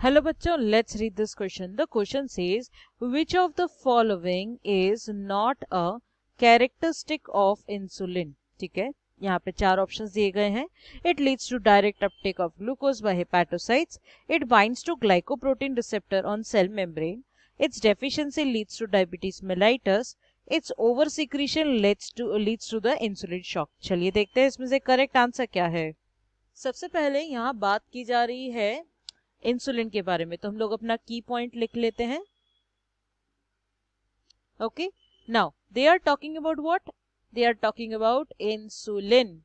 Hello बच्चों, let's read this question. The question says, which of the following is not a characteristic of insulin? ठीक है, यहाँ पे 4 options दिए गए हैं. It leads to direct uptake of glucose by hepatocytes. It binds to glycoprotein receptor on cell membrane. Its deficiency leads to diabetes mellitus. Its oversecretion leads to the insulin shock. चलिए देखते हैं इसमें से correct answer क्या है. सबसे पहले यहाँ बात की जा रही है इंसुलिन के बारे में, तो हम लोग अपना की पॉइंट लिख लेते हैं. Okay, now they are talking about what? They are talking about insulin.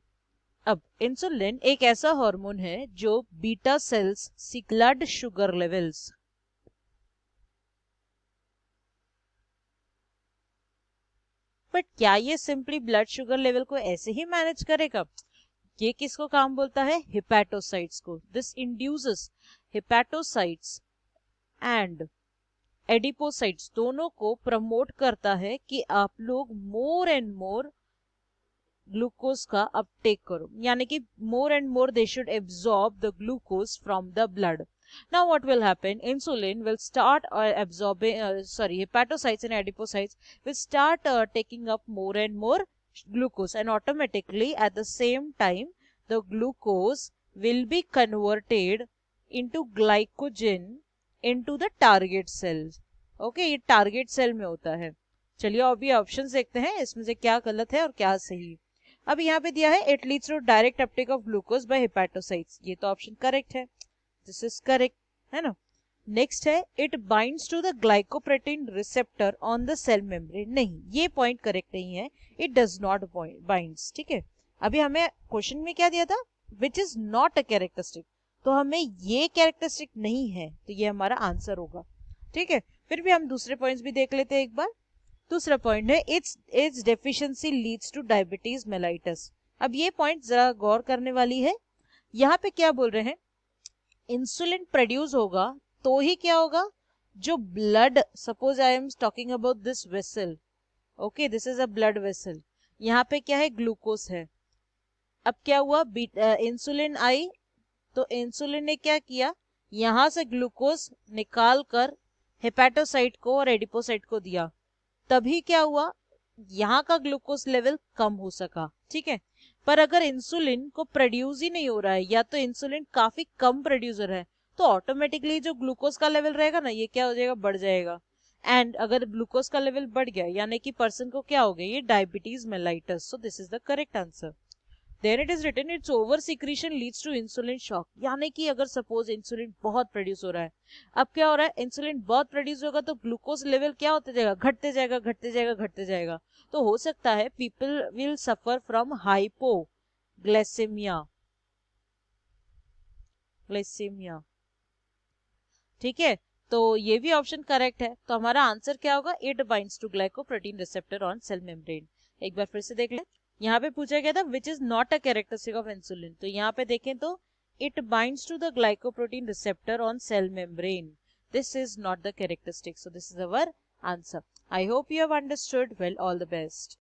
अब इंसुलिन एक ऐसा हार्मोन है जो beta cells blood sugar levels but क्या ये सिंपली ब्लड शुगर लेवल को ऐसे ही मैनेज करेगा? ये किसको काम बोलता है? हेपेटोसाइट्स को. This induces hepatocytes and adipocytes दोनों को प्रमोट करता है कि आप लोग मोर एंड मोर ग्लूकोज का अपटेक करो, यानी कि more and more they should absorb the glucose from the blood. Now what will happen? Insulin will start absorbing, hepatocytes and adipocytes will start taking up more and more glucose, and automatically at the same time the glucose will be converted into glycogen into the target cells. Okay, ये target cell में होता है. चलिए अभी options देखते हैं इसमें से क्या गलत है और क्या सही. अब यहाँ पे दिया है it leads to direct uptake of glucose by hepatocytes. ये तो ऑप्शन करेक्ट है, दिस इज करेक्ट है ना. नेक्स्ट है it binds to the glycoprotein receptor on the cell membrane. नहीं, ये पॉइंट करेक्ट नहीं है. It does not binds. ठीक है, अभी हमें क्वेश्चन में क्या दिया था? Which is not a characteristic. तो हमें ये कैरेक्टरिस्टिक नहीं है, तो ये हमारा आंसर होगा. ठीक है, फिर भी हम दूसरे पॉइंट्स भी देख लेते हैं एक बार. दूसरा पॉइंट है it's deficiency leads two diabetes mellitus. अब ये पॉइंट जरा गौर करने वाली है. यहाँ पे क्या बोल रहे हैं? इंसुलिन प्रोड्यूस होगा तो ही क्या होगा? जो blood, suppose I am talking about this vessel. Okay, this is a blood vessel. यहाँ पे क्या है? ग्लूकोज है. अब क्या हुआ? इंसुलिन आई तो इंसुलिन ने क्या किया? यहां से ग्लूकोज निकाल कर हेपेटोसाइट को और एडिपोसाइट को दिया. तभी क्या हुआ? यहाँ का ग्लूकोज लेवल कम हो सका. ठीक है, पर अगर इंसुलिन को प्रोड्यूस ही नहीं हो रहा है या तो इंसुलिन काफी कम प्रोड्यूस हो रहा है, तो ऑटोमेटिकली जो ग्लूकोज का लेवल रहेगा ना, ये क्या हो जाएगा? बढ़ जाएगा. एंड अगर ग्लूकोज का लेवल बढ़ गया यानी कि पर्सन को क्या हो गया? ये diabetes mellitus. So this is the correct answer. Then it is written its over secretion leads to insulin shock. यानी कि अगर सपोज इंसुलिन बहुत प्रोड्यूस हो रहा है, अब क्या हो रहा है? इंसुलिन बहुत प्रोड्यूस होगा तो ग्लूकोज लेवल क्या होते जाएगा? घटते जाएगा, घटते जाएगा, घटते जाएगा. तो हो सकता है people will suffer from hypoglycemia. Glycemia. ठीक है, तो ये भी ऑप्शन करेक्ट है. तो हमारा आंसर क्या होगा? It binds to glycoprotein receptor on cell membrane. एक बार फिर से देख लें. यहाँ पे पूछा गया था which is not a characteristic of insulin. तो यहाँ पे देखें तो it binds to the glycoprotein receptor on cell membrane. This is not the characteristic. So this is our answer. I hope you have understood. Well, all the best.